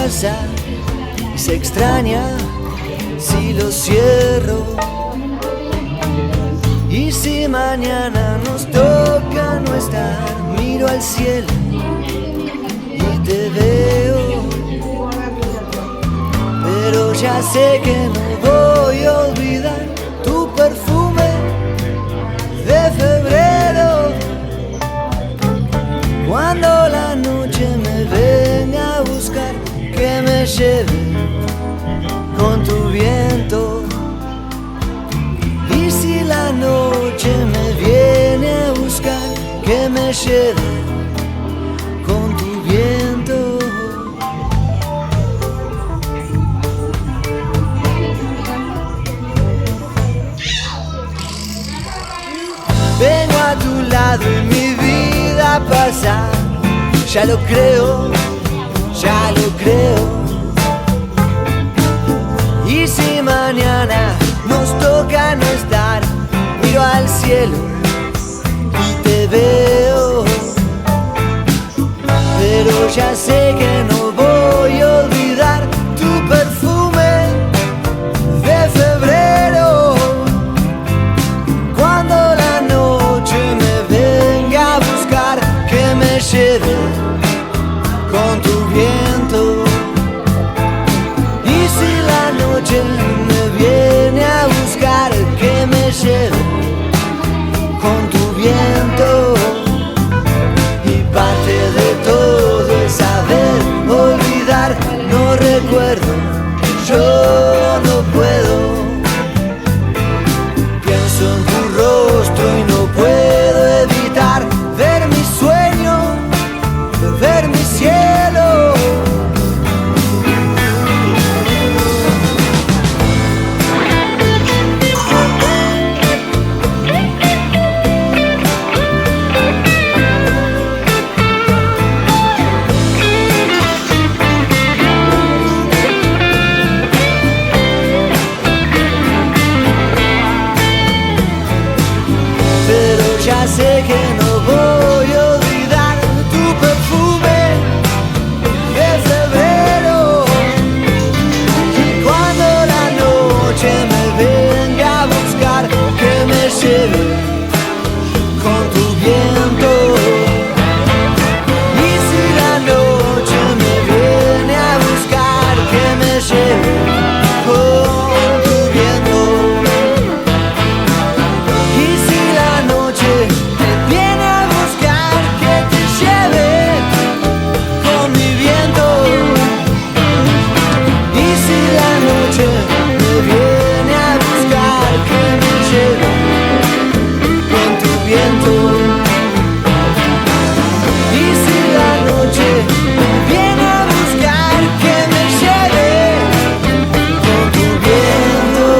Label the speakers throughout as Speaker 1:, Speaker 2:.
Speaker 1: pasar y se extraña si lo cierro. Y si mañana nos toca no estar, miro al cielo y te veo. Pero ya sé que no voy a olvidar tu perfume de febrero. Cuando la noche me venga a buscar, que me lleve con tu viento. Y si la noche me viene a buscar, que me lleve con tu viento. Vengo a tu lado y mi vida pasa, ya lo creo, ya lo creo. Y si mañana nos toca no estar, miro al cielo y te veo. Pero ya sé que no voy a olvidar tu perfume de febrero. Cuando la noche me venga a buscar, que me lleve con tu viento. Y si la noche me viene a buscar, que me lleve con tu viento. Y parte de todo es saber olvidar, no recuerdo, yo no puedo. Pienso en tu rostro y no puedo evitar ver mi sueño, ver mi cielo. Ya sé que no voy a olvidar tu perfume de febrero. Y cuando la noche me venga a buscar, que me lleve con tu viento. Y si la noche me viene a buscar, que me lleve con tu viento. Y si la noche me viene a buscar, que te lleve con mi viento. Y si la noche me viene a buscar, que me lleve con tu viento. Y si la noche me viene a buscar, que me lleve con tu viento.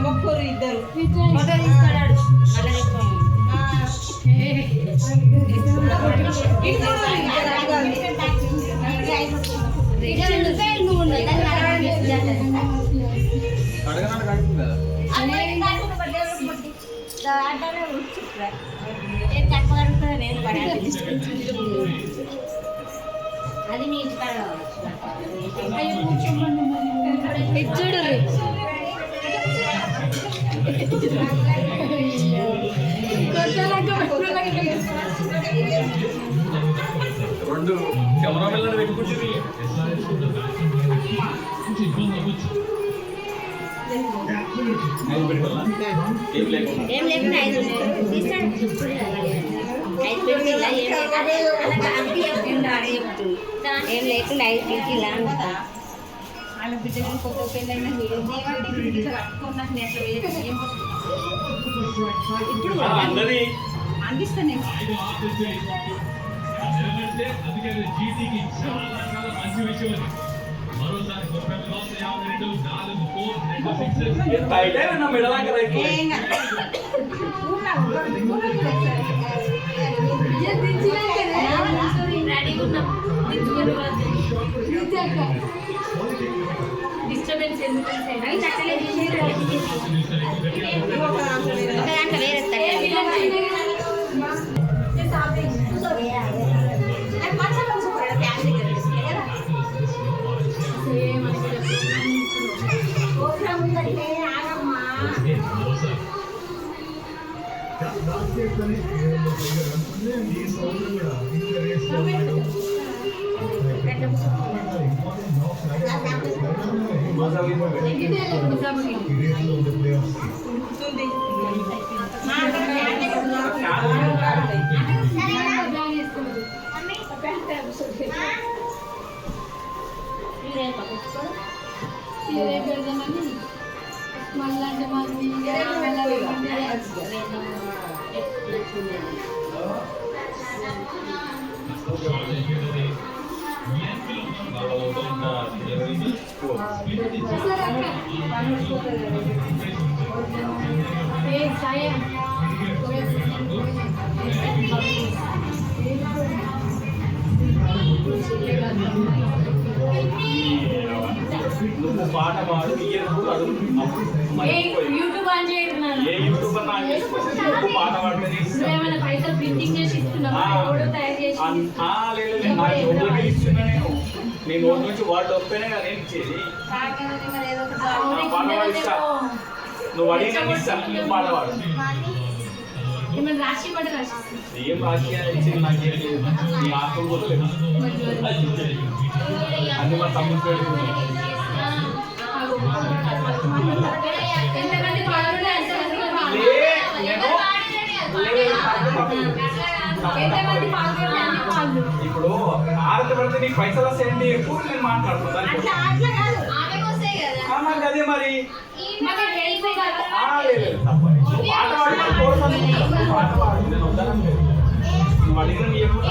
Speaker 2: మొక్కురు ఇద్దరు
Speaker 3: అది మీ ఇంటికాడ
Speaker 4: చూడు
Speaker 5: రెండు camera పిల్లలు పెట్టుకుంటుంది
Speaker 3: ఏం లేకుండా 5 తీస్తాడు ఏం లేకుండా 5 పీకిలా
Speaker 2: వాళ్ళ బిడ్డలు కొత్త పెళ్ళైనా ఇప్పుడు
Speaker 5: అందరి
Speaker 2: అందిస్తాను
Speaker 5: మెడలాగా
Speaker 4: డిస్టర్బెన్స్ ఎందుకు
Speaker 5: నువ్వు పాట పాడు
Speaker 4: యూట్యూబ్ ఆన్ చేస్తున్నాను
Speaker 5: ఏ యూట్యూబ్ నువ్వు పాట పాడుతుంది
Speaker 4: ఏమైనా పైసలు ప్రింటింగ్ చేసి ఇస్తున్నావా ఎవడో తయారు చేసి
Speaker 5: ఇస్తున్నా నేను నోటి నుంచి వాటి వస్తేనే కదా నేను ఇచ్చేది పాట పాడిస్తా నువ్వు అడిగినా ఇస్తా నువ్వు పాట పాడు
Speaker 4: ఏమైనా రాసి పడి రాసి
Speaker 5: ఏం రాసి ఇచ్చింది నాకేం లేదు నీ ఆత్మ కూడా లేదు అన్ని మా తమ్ముడు
Speaker 4: ఎంతమంది పాడుతుంటే ఎంతమంది పాడుతుంటే అన్ని పాడు
Speaker 5: ఇప్పుడు ఆరతి పడితే నీకు పైసలు వస్తాయండి ఎక్కువ నేను మాట్లాడుతున్నాను నాకు అదే మరి లేదు పాట పాడి పాట పాడు నేను వద్దానంటే నువ్వు అడిగిన నీ ఎప్పుడు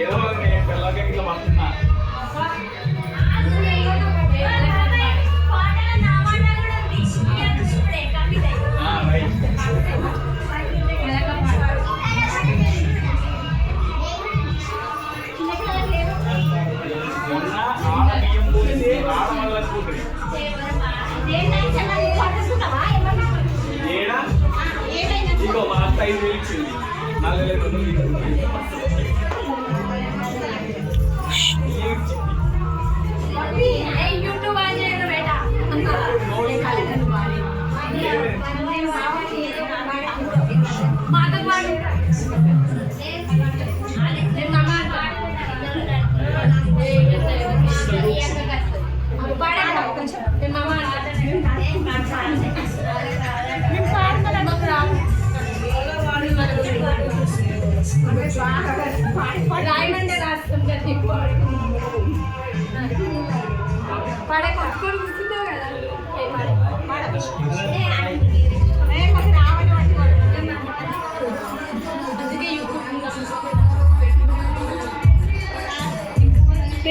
Speaker 5: ఏదో నేను పిల్లలకి ఇట్లా పడుతున్నా మొన్న ఆడ బియ్యం పోతే ఆడమల్ల కూతురి ఏడా ఇగో మా అత్త 5,000 ఇచ్చింది 4,000
Speaker 4: యూట్యూబ్ ఆన్ చేయడం బేటా మాతో పాడు రాయమంటే రాసుకుంటారు పడే కొట్టుకొని కూర్చుంటావు కదా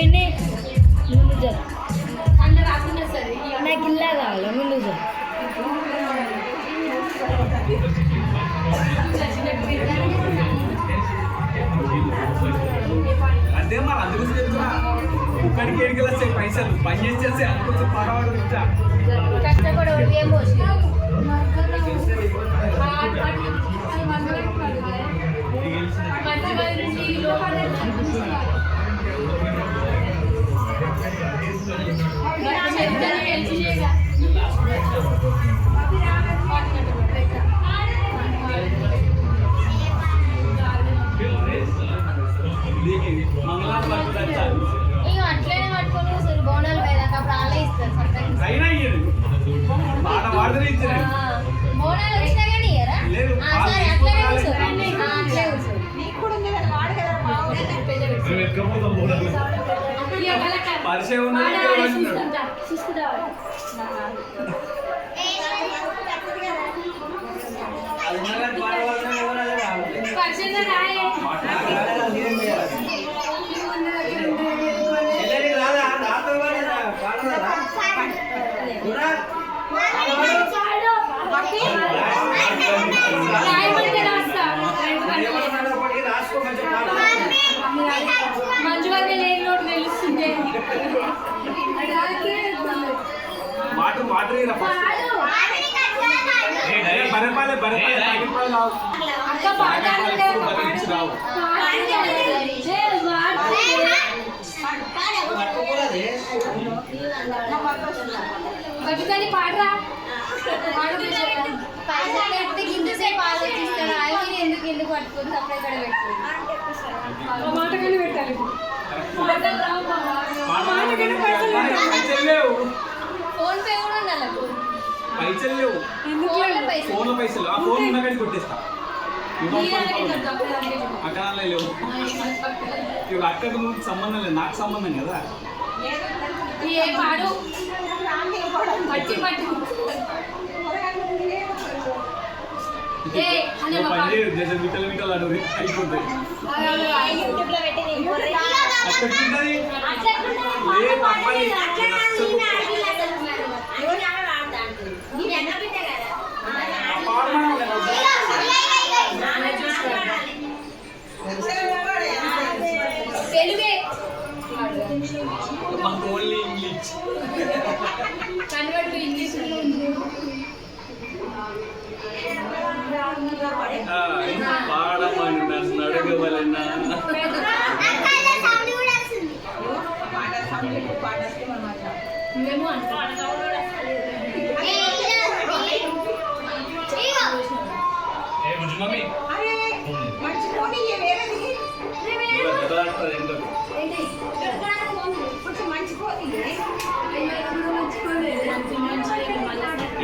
Speaker 3: పిన్ని ముందు జర
Speaker 4: అన్న రాకుండా సరే
Speaker 3: నాకు ఇల్లా కావాలి ముందు జర
Speaker 5: అదే మరి అందుకు చెప్తున్నా ఒక్కడికి ఏడికి వస్తాయి పైసలు పని చేసేస్తే అందుకోసం పడవడం ఇచ్చా
Speaker 3: కష్టపడి ఏం పోసి అట్లనే పట్టుకొని అసలు బోనాలు పోయేదాకా అప్పుడు వాళ్ళే ఇస్తారు సొంతంగా
Speaker 5: అయినా ఇయ్యదు మాట వాడితే ఇచ్చారు
Speaker 3: బోనాలు వచ్చినా కానీ ఇయ్యరా
Speaker 5: లేదు,
Speaker 3: సరే అట్లనే కూర్చో అట్లే కూర్చో
Speaker 2: నీకు కూడా ఉంది కదా వాడు కదా
Speaker 5: పరిచయం ఉన్నది మాట బరపాలే
Speaker 4: బతుకని పాడరా
Speaker 3: పైసలు పెడితే ఇంతసేపు ఆలోచిస్తాను అవి ఎందుకు ఎందుకు పట్టుకొని అప్పుడే ఇక్కడ పెట్టుకోండి
Speaker 2: మాటగానే పెట్టాలి
Speaker 5: పైసలు లేవు
Speaker 3: ఫోన్ పే కూడా ఉండాలి
Speaker 5: పైసలు లేవు
Speaker 3: ఫోన్లో పైసలు
Speaker 5: ఫోన్లో పైసలు ఆ ఫోన్ ఉన్న కాడికి కొట్టేస్తా అక్కడ లేవు ఇవి అక్కడికి నువ్వు సంబంధం లేదు నాకు సంబంధం కదా
Speaker 4: ఏ పాడు పట్టి పట్టి ఏ అనే
Speaker 5: ఓ పని చేయదు జస్ట్ మిట్టలు మిట్టలు అడుగు అయిపోతాయి
Speaker 3: యూట్యూబ్లో పెట్టి
Speaker 5: అక్కడికి ఉంటుంది లేదు అమ్మాయి
Speaker 4: తెలుగే
Speaker 5: మాకు only English
Speaker 4: convert to English
Speaker 5: పాడమని నన్ను అడగవలన్నా
Speaker 4: మేము
Speaker 5: మమ్మీ
Speaker 2: మర్చిపోని వేరేది కొంచెం మంచిపోని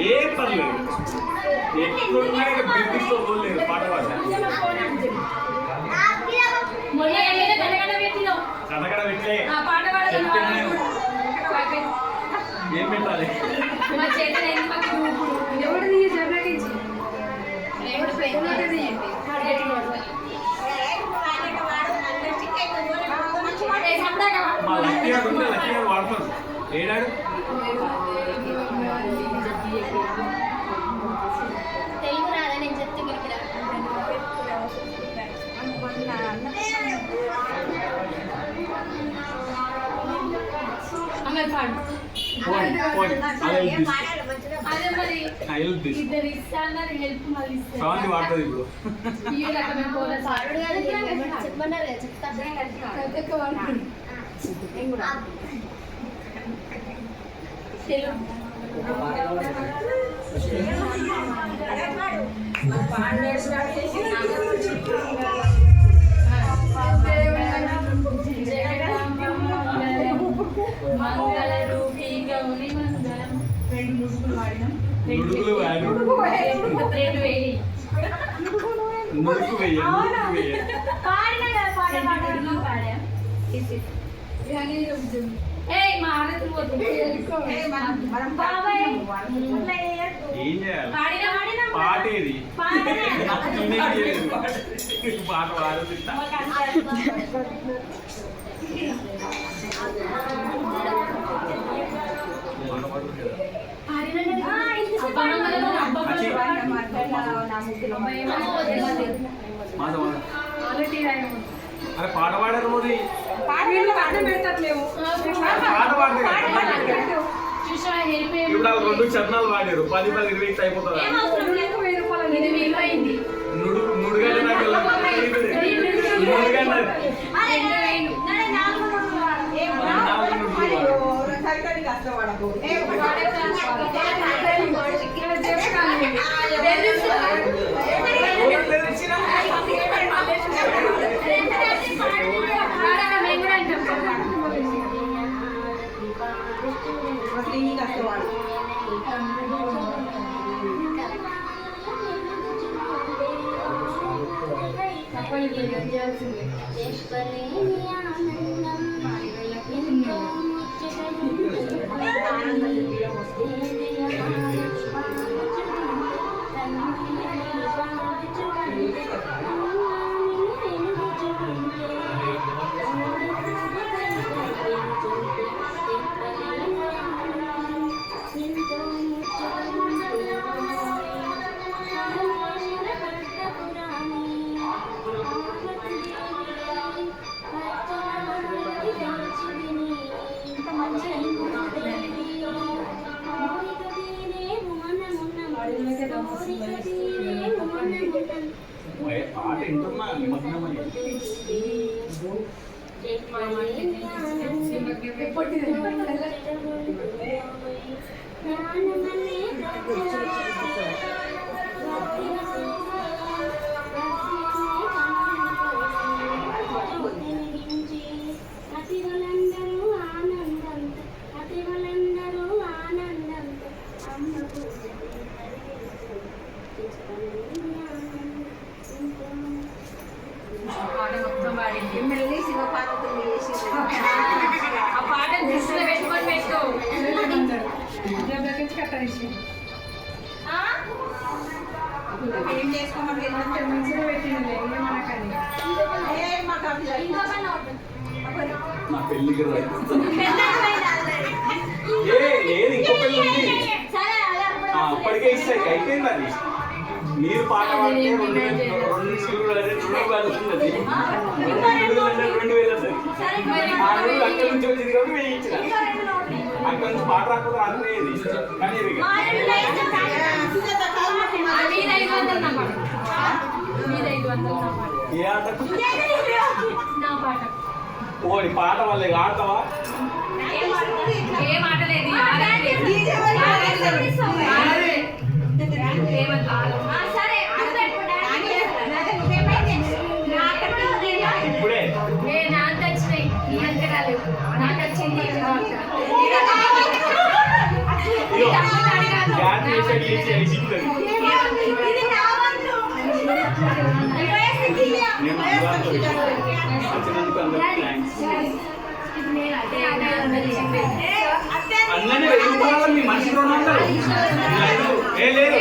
Speaker 5: ఏం పర్లేదు ఎక్కడున్నా బ్రిటిష్తో పోలేదు పాట పాట
Speaker 4: మొన్న ఎల్లే కనకడ పెట్టినావు
Speaker 5: కథకడ పెట్టే
Speaker 4: ఆ పాట పాడలేదు
Speaker 5: ఏం పెట్టాలి
Speaker 4: మా చేతులు ఎందుకు పక్కన ఎవరిది జరగకించి ఎవడు పెద్దది
Speaker 5: మా లక్కీగా ఉంటే లక్కీగా వాడతారు ఏడాడు
Speaker 3: తెలుగు రాదా నేను చెప్తే మీకు
Speaker 4: అమ్మాయి పాడు అదే మరి ఇద్దరు ఇస్తా అన్నారు హెల్ప్ మళ్ళీ ఇస్తారు
Speaker 5: సెవెంత్ వాడుతుంది ఇప్పుడు
Speaker 4: ఈ రకమైన పోరా
Speaker 3: పాడు కాదు చెప్పమన్నారు కదా చెప్తా
Speaker 4: తెలుగు మంగళ రూపీ గౌరీ మంగళం
Speaker 2: రెండు ముడుపులు వాడినాం
Speaker 5: నుడుగులు వాడు
Speaker 4: రెండు వేలి
Speaker 5: నుడుకు వెయ్యి నుడుకు వెయ్యి
Speaker 4: ఏయ్ మా ఆడది పోతుంది
Speaker 2: మనం
Speaker 5: ఏం చేయాలి
Speaker 4: పాడినా
Speaker 5: పాట ఏది
Speaker 4: పాడినా
Speaker 5: పాట పాడుతుంటా అరే పాట పాడారు మరి పాట పాడితే ఇప్పుడు వాళ్ళు 2 చరణాలు పాడారు 10 20 అయిపోతుంది నుడుగంటే నాకు నుడుగంటే పాట వింటున్నా నిమగ్నమని
Speaker 2: ఏం చేసుకోమంటే
Speaker 5: నా పెళ్ళికి లేదు ఇంకో పెళ్ళి ఉంది అప్పటికే ఇస్తాయి అయిపోయింది అది మీరు పాట పాడితే 2000 అక్కడి నుంచి వచ్చింది కాబట్టి వెయ్యి ఇచ్చిన అక్కడి నుంచి పాట రాకపోతే రాకపోయేది కానీ ఏ ఆటకు ఓడి పాట వాళ్ళకి ఆడతావా
Speaker 4: ఏం ఆటలేదు
Speaker 5: ఇప్పుడే
Speaker 4: నాకు వచ్చినాయి అంత కాలేదు నాకు వచ్చింది
Speaker 5: అన్నీ మీ మనిషి 200 ఏ లేదు